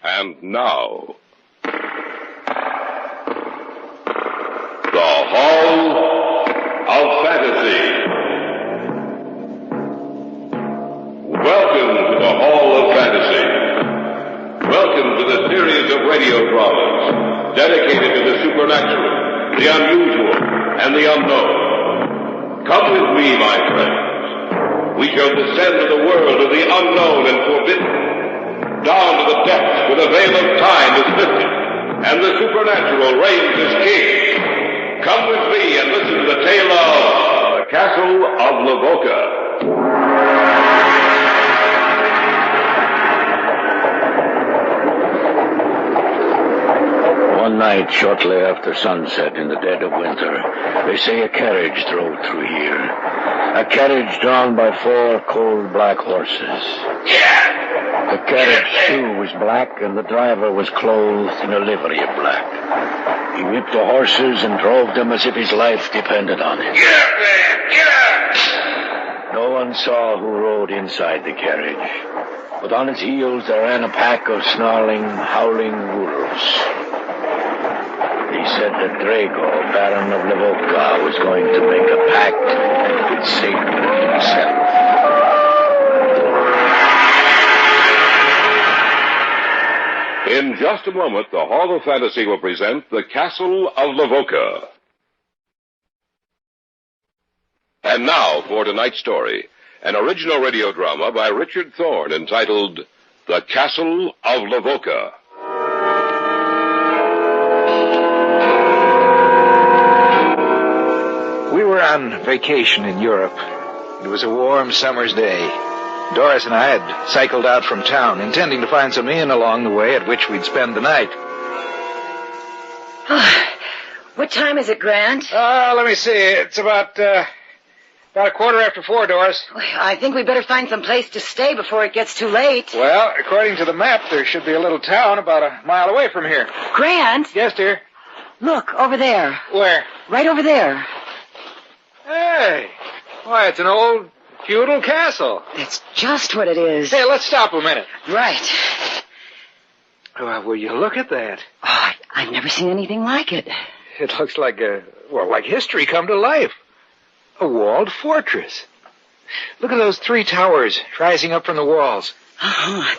And now, the Hall of Fantasy. Welcome to the Hall of Fantasy. Welcome to the series of radio dramas dedicated to the supernatural, the unusual, and the unknown. Come with me, my friends. We shall descend to the world of the unknown and forbidden. Down to the depths where the veil of time is lifted, and the supernatural reigns as king. Come with me and listen to the tale of the Castle of Lavaca. One night, shortly after sunset in the dead of winter, they say a carriage drove through here. A carriage drawn by 4 cold black horses. The carriage, too, was black, and the driver was clothed in a livery of black. He whipped the horses and drove them as if his life depended on it. Get up, man! Get up! No one saw who rode inside the carriage, but on its heels there ran a pack of snarling, howling wolves. He said that Drago, Baron of Lavaca, was going to make a pact with Satan himself. In just a moment, the Hall of Fantasy will present the Castle of Lavaca. And now for tonight's story, an original radio drama by Richard Thorne entitled The Castle of Lavaca. We were on vacation in Europe. It was a warm summer's day. Doris and I had cycled out from town, intending to find some inn along the way at which we'd spend the night. What time is it, Grant? Let me see. It's about a 4:15, Doris. I think we better find some place to stay before it gets too late. Well, according to the map, there should be a little town about a mile away from here. Grant? Yes, dear? Look, over there. Where? Right over there. Hey! Why, it's an old feudal castle. That's just what it is. Hey, let's stop a minute. Right. Well, will you look at that? Oh, I've never seen anything like it. It looks like like history come to life. A walled fortress. Look at those 3 towers rising up from the walls.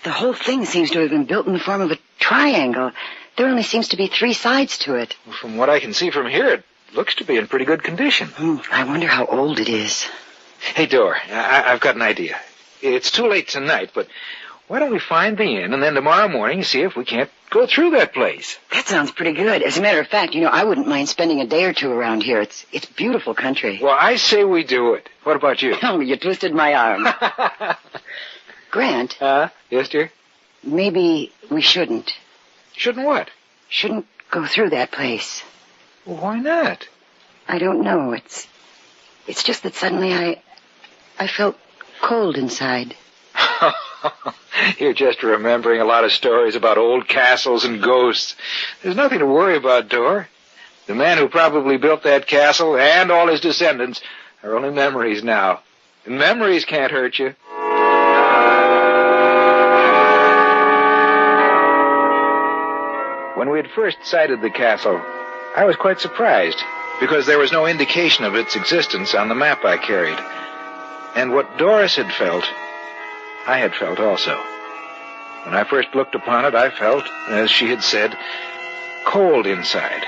The whole thing seems to have been built in the form of a triangle. There only seems to be 3 sides to it. Well, from what I can see from here, it looks to be in pretty good condition. I wonder how old it is. Hey, Dor, I've got an idea. It's too late tonight, but why don't we find the inn and then tomorrow morning see if we can't go through that place? That sounds pretty good. As a matter of fact, I wouldn't mind spending a day or 2 around here. It's beautiful country. Well, I say we do it. What about you? Oh, you twisted my arm. Grant? Yes, dear? Maybe we shouldn't. Shouldn't what? Shouldn't go through that place. Well, why not? I don't know. It's just that suddenly I felt cold inside. You're just remembering a lot of stories about old castles and ghosts. There's nothing to worry about, Dor. The man who probably built that castle and all his descendants are only memories now. And memories can't hurt you. When we had first sighted the castle, I was quite surprised, because there was no indication of its existence on the map I carried. And what Doris had felt, I had felt also. When I first looked upon it, I felt, as she had said, cold inside.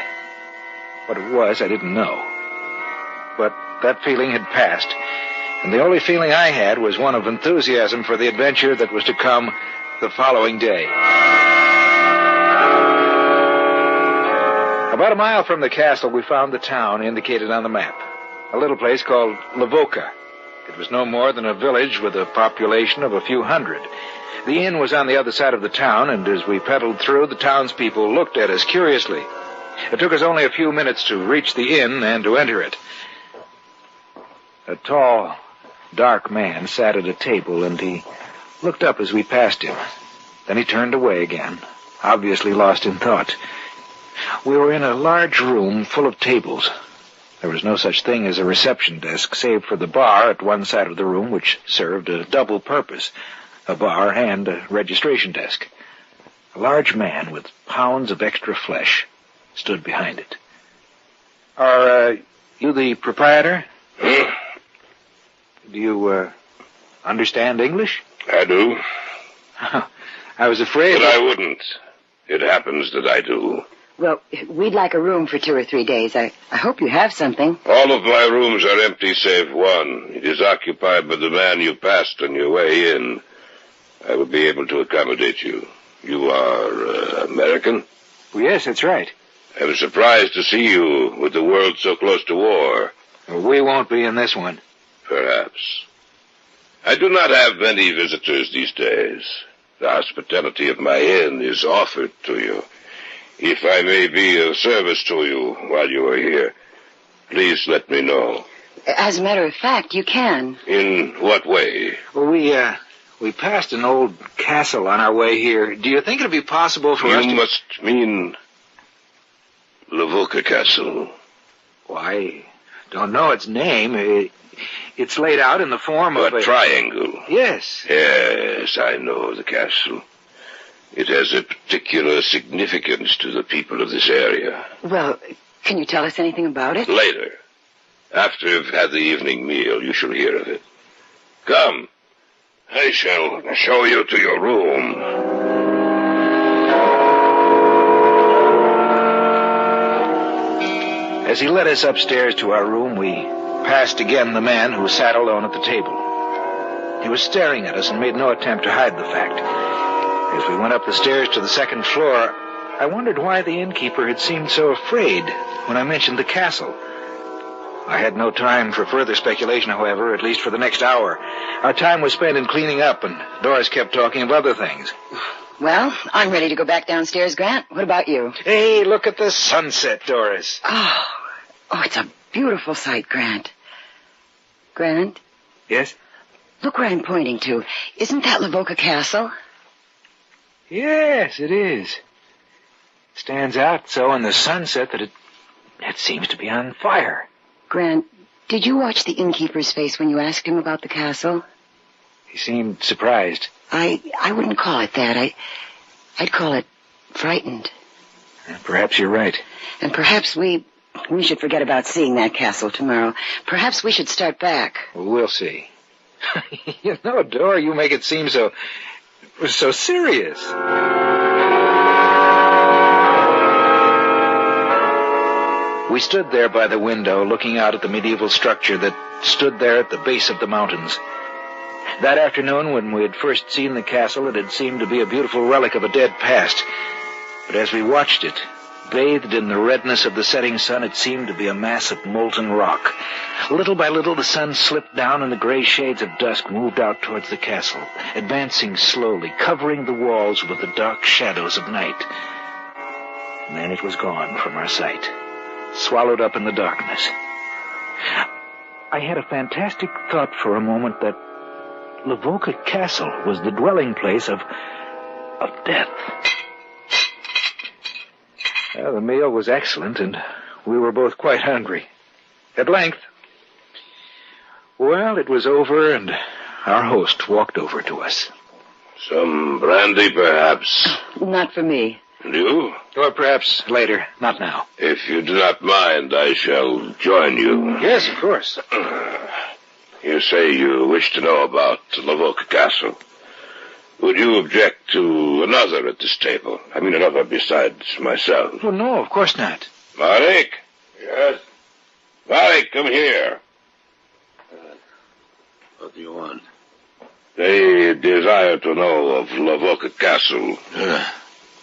What it was, I didn't know. But that feeling had passed, and the only feeling I had was one of enthusiasm for the adventure that was to come the following day. About a mile from the castle, we found the town indicated on the map, a little place called Lavaca. It was no more than a village with a population of a few hundred. The inn was on the other side of the town, and as we pedaled through, the townspeople looked at us curiously. It took us only a few minutes to reach the inn and to enter it. A tall, dark man sat at a table, and he looked up as we passed him. Then he turned away again, obviously lost in thought. We were in a large room full of tables. There was no such thing as a reception desk, save for the bar at one side of the room, which served a double purpose, a bar and a registration desk. A large man with pounds of extra flesh stood behind it. Are you the proprietor? Huh? Do you understand English? I do. I was afraid... But I wouldn't. It happens that I do. Well, we'd like a room for 2 or 3 days. I hope you have something. All of my rooms are empty save one. It is occupied by the man you passed on your way in. I will be able to accommodate you. You are American? Well, yes, that's right. I'm surprised to see you with the world so close to war. Well, we won't be in this one. Perhaps. I do not have many visitors these days. The hospitality of my inn is offered to you. If I may be of service to you while you are here, please let me know. As a matter of fact, you can. In what way? Well, we passed an old castle on our way here. Do you think it'd be possible for us to... You must mean Lavaca Castle. Why, don't know its name. It's laid out in the form of a triangle. Yes. Yes, I know the castle. It has a particular significance to the people of this area. Well, can you tell us anything about it? Later. After you've had the evening meal, you shall hear of it. Come. I shall show you to your room. As he led us upstairs to our room, we passed again the man who sat alone at the table. He was staring at us and made no attempt to hide the fact. As we went up the stairs to the second floor, I wondered why the innkeeper had seemed so afraid when I mentioned the castle. I had no time for further speculation, however, at least for the next hour. Our time was spent in cleaning up, and Doris kept talking of other things. Well, I'm ready to go back downstairs, Grant. What about you? Hey, look at the sunset, Doris. Oh, it's a beautiful sight, Grant. Grant? Yes? Look where I'm pointing to. Isn't that Lavaca Castle? Yes, it is. It stands out so in the sunset that it seems to be on fire. Grant, did you watch the innkeeper's face when you asked him about the castle? He seemed surprised. I wouldn't call it that. I'd call it frightened. Perhaps you're right. And perhaps we should forget about seeing that castle tomorrow. Perhaps we should start back. Well, we'll see. You know, Dora, you make it seem so serious. We stood there by the window, looking out at the medieval structure that stood there at the base of the mountains. That afternoon, when we had first seen the castle, it had seemed to be a beautiful relic of a dead past. But as we watched it, bathed in the redness of the setting sun, it seemed to be a mass of molten rock. Little by little, the sun slipped down, and the gray shades of dusk moved out towards the castle, advancing slowly, covering the walls with the dark shadows of night. And then it was gone from our sight, swallowed up in the darkness. I had a fantastic thought for a moment that Lavaca Castle was the dwelling place of death. Well, the meal was excellent, and we were both quite hungry. At length, well, it was over, and our host walked over to us. Some brandy, perhaps? Not for me. You? Or perhaps later, not now. If you do not mind, I shall join you. Yes, of course. You say you wish to know about Lavaca Castle. Would you object to another at this table? I mean, another besides myself. Well, no, of course not. Marek? Yes? Marek, come here. What do you want? They desire to know of Lavaca Castle.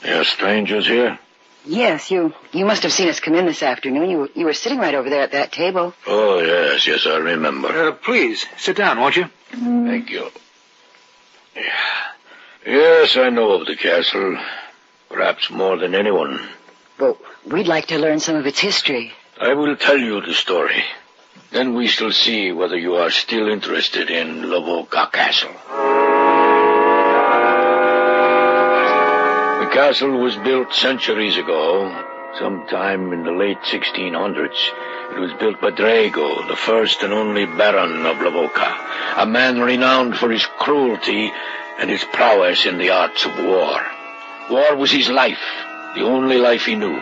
There are strangers here? Yes, you must have seen us come in this afternoon. You were sitting right over there at that table. Oh, yes, I remember. Please, sit down, won't you? Thank you. Yes, I know of the castle. Perhaps more than anyone. Well, we'd like to learn some of its history. I will tell you the story. Then we shall see whether you are still interested in Lavaca Castle. The castle was built centuries ago, sometime in the late 1600s. It was built by Drago, the first and only Baron of Lavaca, a man renowned for his cruelty and his prowess in the arts of war. War was his life, the only life he knew,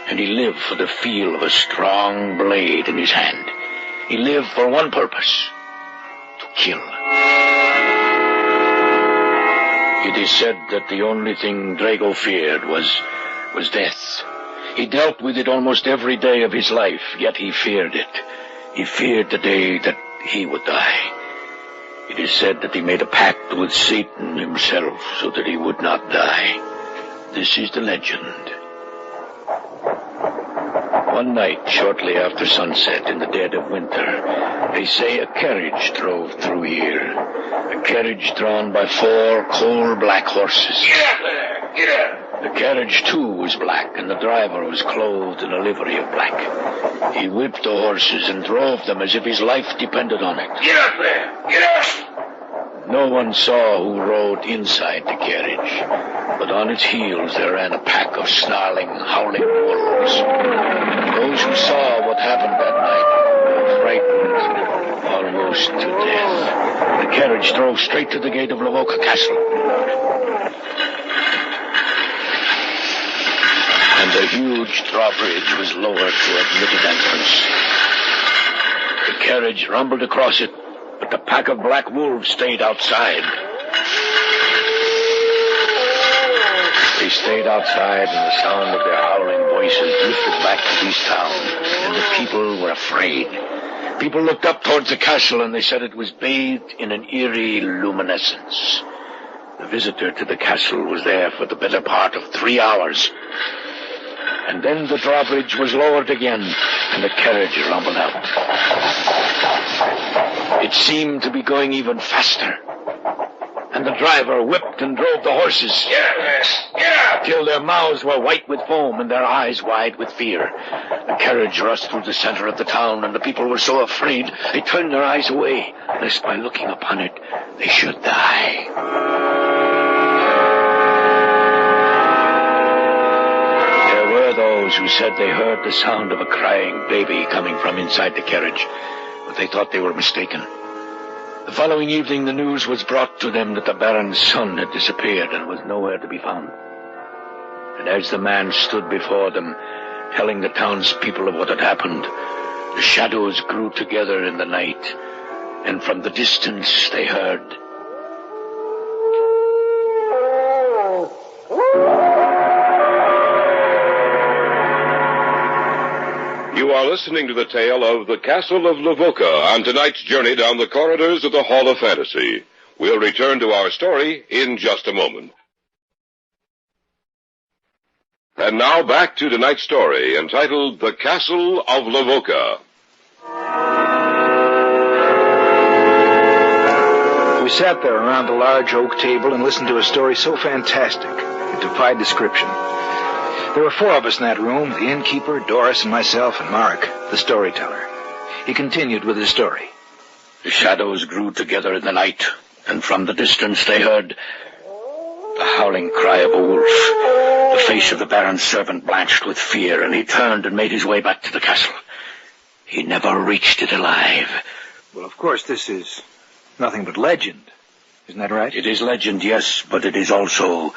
and he lived for the feel of a strong blade in his hand. He lived for one purpose: to kill. It is said that the only thing Drago feared was death. He dealt with it almost every day of his life, yet he feared it. He feared the day that he would die. It is said that he made a pact with Satan himself so that he would not die. This is the legend. One night, shortly after sunset, in the dead of winter, they say a carriage drove through here. A carriage drawn by 4 coal-black horses. Get up there! Get up! The carriage, too, was black, and the driver was clothed in a livery of black. He whipped the horses and drove them as if his life depended on it. Get up there! Get up! No one saw who rode inside the carriage, but on its heels there ran a pack of snarling, howling wolves. Those who saw what happened that night were frightened almost to death. The carriage drove straight to the gate of Lavaca Castle. And the huge drawbridge was lowered to admit an entrance. The carriage rumbled across it, but the pack of black wolves stayed outside. They stayed outside, and the sound of their howling voices drifted back to this town, and the people were afraid. People looked up towards the castle, and they said it was bathed in an eerie luminescence. The visitor to the castle was there for the better part of 3 hours. And then the drawbridge was lowered again, and the carriage rumbled out. It seemed to be going even faster. And the driver whipped and drove the horses. Get up there! Get up! Till their mouths were white with foam and their eyes wide with fear. The carriage rushed through the center of the town, and the people were so afraid they turned their eyes away, lest by looking upon it they should die. Those who said they heard the sound of a crying baby coming from inside the carriage, but they thought they were mistaken. The following evening, the news was brought to them that the Baron's son had disappeared and was nowhere to be found. And as the man stood before them, telling the townspeople of what had happened, the shadows grew together in the night, and from the distance they heard... You are listening to the tale of the Castle of Lavaca on tonight's journey down the corridors of the Hall of Fantasy. We'll return to our story in just a moment. And now back to tonight's story, entitled The Castle of Lavaca. We sat there around the large oak table and listened to a story so fantastic it defied description. There were 4 of us in that room, the innkeeper, Doris, and myself, and Mark, the storyteller. He continued with his story. The shadows grew together in the night, and from the distance they heard the howling cry of a wolf. The face of the Baron's servant blanched with fear, and he turned and made his way back to the castle. He never reached it alive. Well, of course, this is nothing but legend. Isn't that right? It is legend, yes, but it is also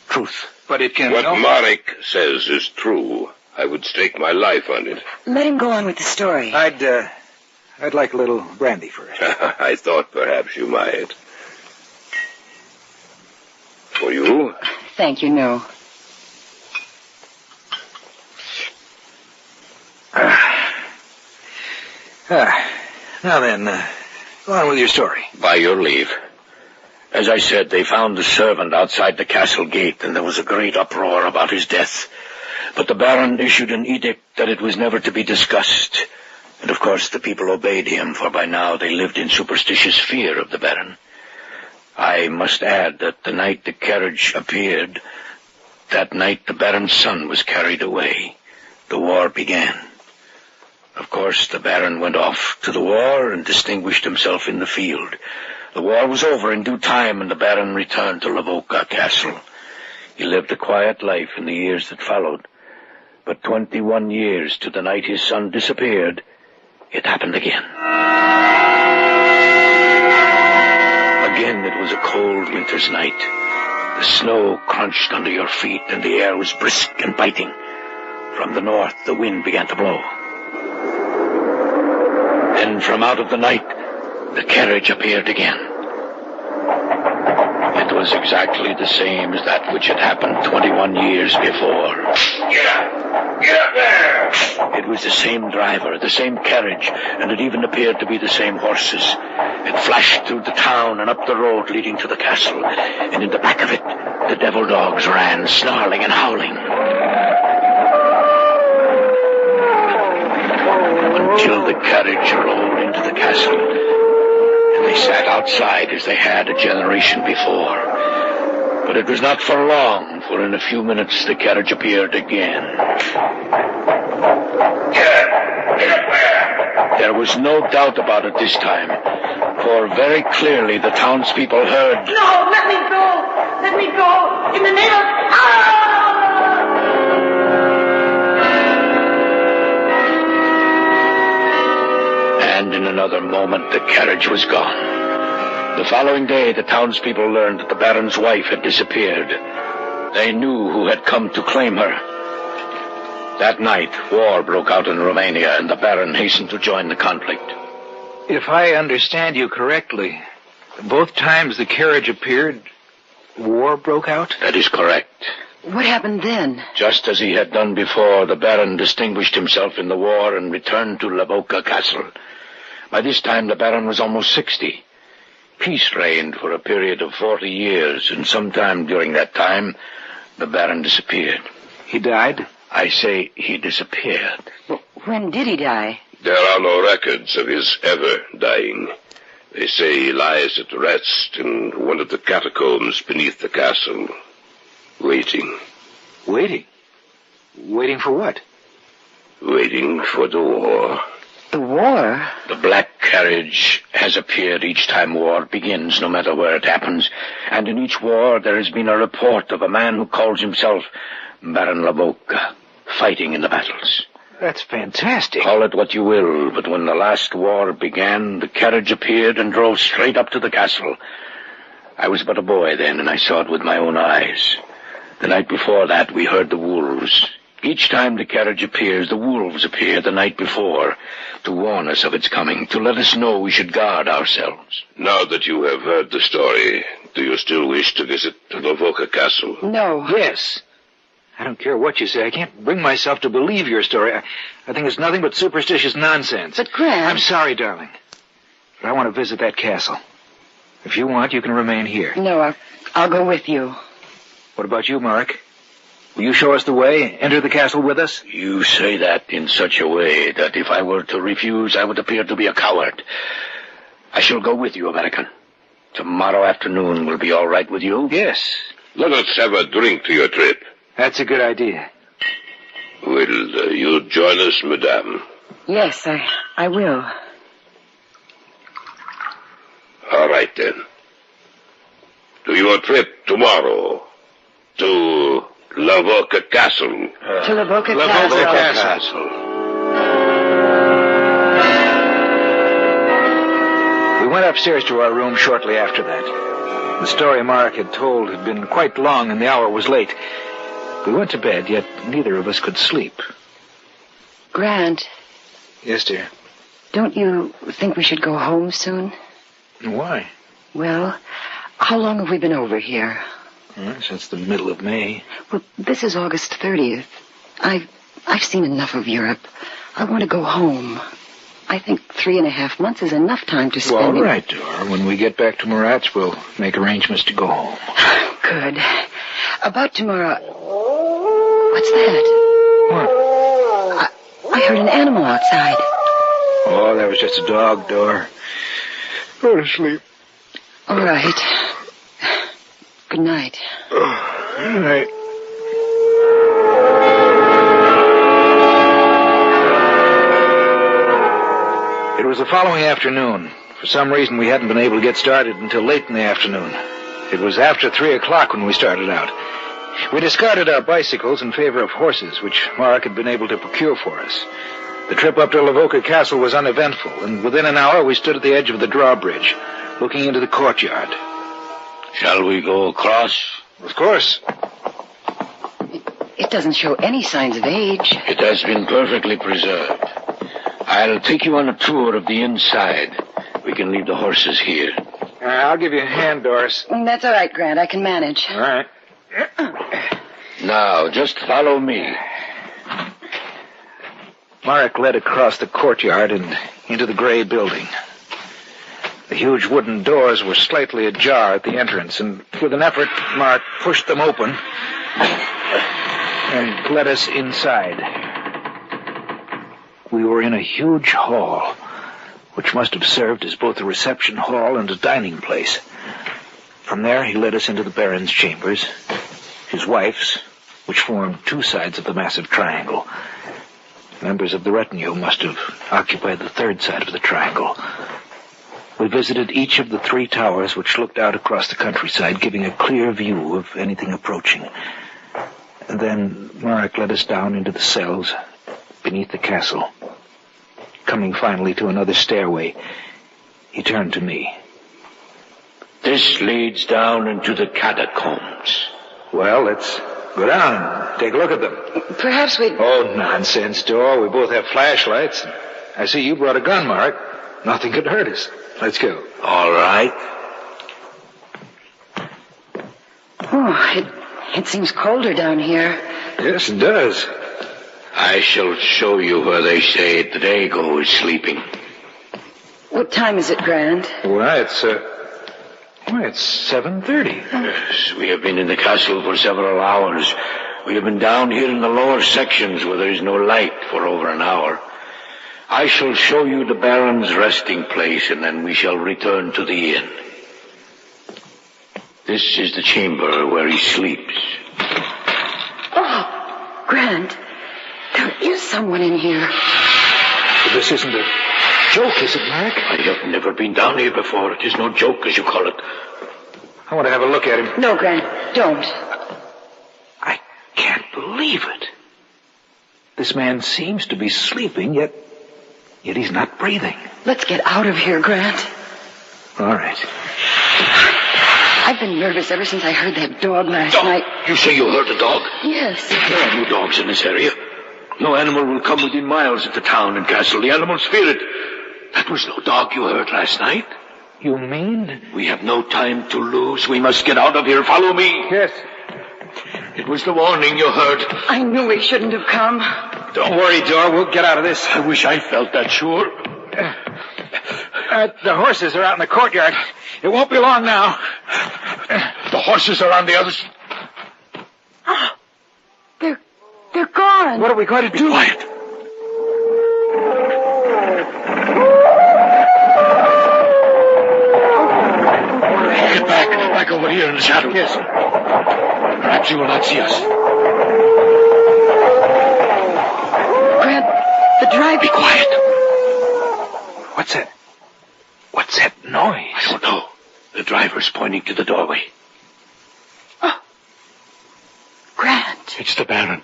truth. But it can... What Marek says is true. I would stake my life on it. Let him go on with the story. I'd like a little brandy first. I thought perhaps you might. For you? Thank you, no. Now then, go on with your story. By your leave. As I said, they found the servant outside the castle gate, and there was a great uproar about his death. But the Baron issued an edict that it was never to be discussed. And of course the people obeyed him, for by now they lived in superstitious fear of the Baron. I must add that the night the carriage appeared, that night the Baron's son was carried away. The war began. Of course, the Baron went off to the war and distinguished himself in the field. The war was over in due time, and the Baron returned to Lavaca Castle. He lived a quiet life in the years that followed. But 21 years to the night his son disappeared, it happened again. Again it was a cold winter's night. The snow crunched under your feet, and the air was brisk and biting. From the north, the wind began to blow. Then from out of the night, the carriage appeared again. It was exactly the same as that which had happened 21 years before. Get up! Get up there! It was the same driver, the same carriage, and it even appeared to be the same horses. It flashed through the town and up the road leading to the castle, and in the back of it, the devil dogs ran, snarling and howling. Until the carriage rolled into the castle, and they sat outside as they had a generation before. But it was not for long, for in a few minutes the carriage appeared again. Get up there! There was no doubt about it this time, for very clearly the townspeople heard... No, let me go! Let me go! In the name of... And in another moment the carriage was gone. The following day, the townspeople learned that the Baron's wife had disappeared. They knew who had come to claim her. That night, war broke out in Romania, and the Baron hastened to join the conflict. If I understand you correctly, both times the carriage appeared, war broke out? That is correct. What happened then? Just as he had done before, the Baron distinguished himself in the war and returned to Lavaca Castle. By this time, the Baron was almost 60. Peace reigned for a period of 40 years, and sometime during that time, the Baron disappeared. He died? I say he disappeared. Well, when did he die? There are no records of his ever dying. They say he lies at rest in one of the catacombs beneath the castle, waiting. Waiting? Waiting for what? Waiting for the war. The war? The black carriage has appeared each time war begins, no matter where it happens. And in each war there has been a report of a man who calls himself Baron Lavaca, fighting in the battles. That's fantastic. Call it what you will, but when the last war began, the carriage appeared and drove straight up to the castle. I was but a boy then, and I saw it with my own eyes. The night before that, we heard the wolves. Each time the carriage appears, the wolves appear the night before, to warn us of its coming, to let us know we should guard ourselves. Now that you have heard the story, do you still wish to visit Lavaca Castle? No. Yes. I don't care what you say. I can't bring myself to believe your story. I think it's nothing but superstitious nonsense. But, Grant... I'm sorry, darling. But I want to visit that castle. If you want, you can remain here. No, I'll go with you. What about you, Mark? Will you show us the way? Enter the castle with us? You say that in such a way that if I were to refuse, I would appear to be a coward. I shall go with you, American. Tomorrow afternoon will be all right with you? Yes. Let us have a drink to your trip. That's a good idea. Will you join us, madame? Yes, I will. All right, then. To your trip tomorrow. To Lavaca Castle. To Lavaca Lavaca Castle. We went upstairs to our room shortly after that. The story Mark had told had been quite long, and the hour was late. We went to bed, yet neither of us could sleep. Grant. Yes, dear. Don't you think we should go home soon? Why? Well, how long have we been over here? Since the middle of May. Well, this is August 30th. I've seen enough of Europe. I want to go home. I think 3.5 months is enough time to spend... Well, all right, Dora. When we get back to Murat's, we'll make arrangements to go home. Good. About tomorrow... What's that? What? I heard an animal outside. Oh, that was just a dog, Dora. Go to sleep. All right. Good night. Good night. It was the following afternoon. For some reason, we hadn't been able to get started until late in the afternoon. It was after 3 o'clock when we started out. We discarded our bicycles in favor of horses, which Mark had been able to procure for us. The trip up to Lavaca Castle was uneventful, and within an hour we stood at the edge of the drawbridge, looking into the courtyard. Shall we go across? Of course. It doesn't show any signs of age. It has been perfectly preserved. I'll take you on a tour of the inside. We can leave the horses here. I'll give you a hand, Doris. That's all right, Grant. I can manage. All right. Now, just follow me. Marek led across the courtyard and into the gray building. The huge wooden doors were slightly ajar at the entrance, and with an effort, Marek pushed them open and led us inside. We were in a huge hall, which must have served as both a reception hall and a dining place. From there, he led us into the Baron's chambers, his wife's, which formed two sides of the massive triangle. Members of the retinue must have occupied the third side of the triangle. We visited each of the three towers which looked out across the countryside, giving a clear view of anything approaching. And then Marek led us down into the cells beneath the castle. Coming finally to another stairway, he turned to me. This leads down into the catacombs. Well, let's go down and take a look at them. Perhaps we'd... Oh, nonsense, Dor. We both have flashlights. I see you brought a gun, Marek. Nothing could hurt us. Let's go. All right. Oh, it seems colder down here. Yes, it does. I shall show you where they say the Dago is sleeping. What time is it, Grant? Well, it's 7:30. Yes, we have been in the castle for several hours. We have been down here in the lower sections where there is no light for over an hour. I shall show you the Baron's resting place, and then we shall return to the inn. This is the chamber where he sleeps. Oh, Grant, there is someone in here. But this isn't a joke, is it, Marek? I have never been down here before. It is no joke, as you call it. I want to have a look at him. No, Grant, don't. I can't believe it. This man seems to be sleeping, yet he's not breathing. Let's get out of here, Grant. All right. I've been nervous ever since I heard that dog last night. You say you heard a dog? Yes. There are no dogs in this area. No animal will come within miles of the town and castle. The animals fear it. That was no dog you heard last night. You mean? We have no time to lose. We must get out of here. Follow me. Yes. It was the warning you heard. I knew we shouldn't have come. Don't worry, Dor. We'll get out of this. I wish I felt that sure. The horses are out in the courtyard. It won't be long now. The horses are on the other side. They're gone. What are we going to do? Be quiet. Get back over here in the shadows. Yes. Perhaps you will not see us. Grant, the drive... Be quiet. What's that? What's that noise? I don't know. The driver's pointing to the doorway. Oh. Grant. It's the Baron.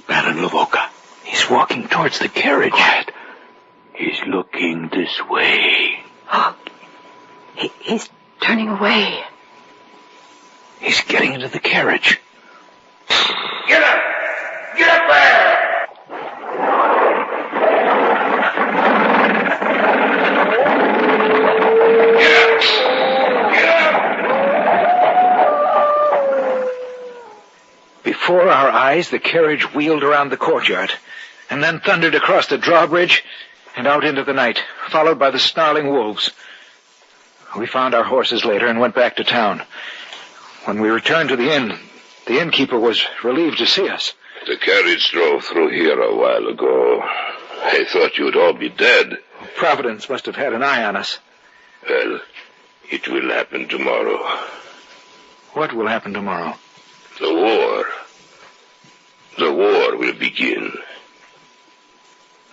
Baron Lavaca. He's walking towards the carriage. Quiet. He's looking this way. Oh, he's turning away. He's getting into the carriage. Get up! Get up there! Before our eyes, the carriage wheeled around the courtyard, and then thundered across the drawbridge and out into the night, followed by the snarling wolves. We found our horses later and went back to town. When we returned to the inn, the innkeeper was relieved to see us. The carriage drove through here a while ago. I thought you'd all be dead. Providence must have had an eye on us. Well, it will happen tomorrow. What will happen tomorrow? The war. The war will begin.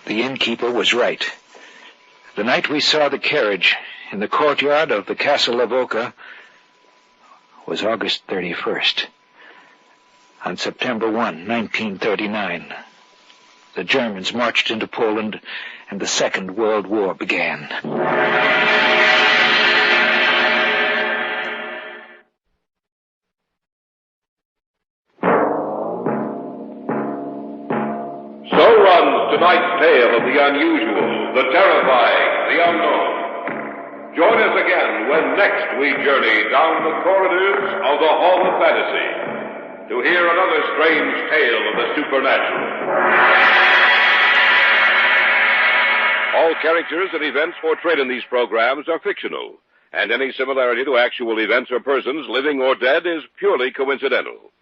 The innkeeper was right. The night we saw the carriage in the courtyard of the Castle Lavaca was August 31st. On September 1, 1939, the Germans marched into Poland and the Second World War began. tonight's tale of the unusual, the terrifying, the unknown. Join us again when next we journey down the corridors of the Hall of Fantasy to hear another strange tale of the supernatural. All characters and events portrayed in these programs are fictional, and any similarity to actual events or persons, living or dead, is purely coincidental.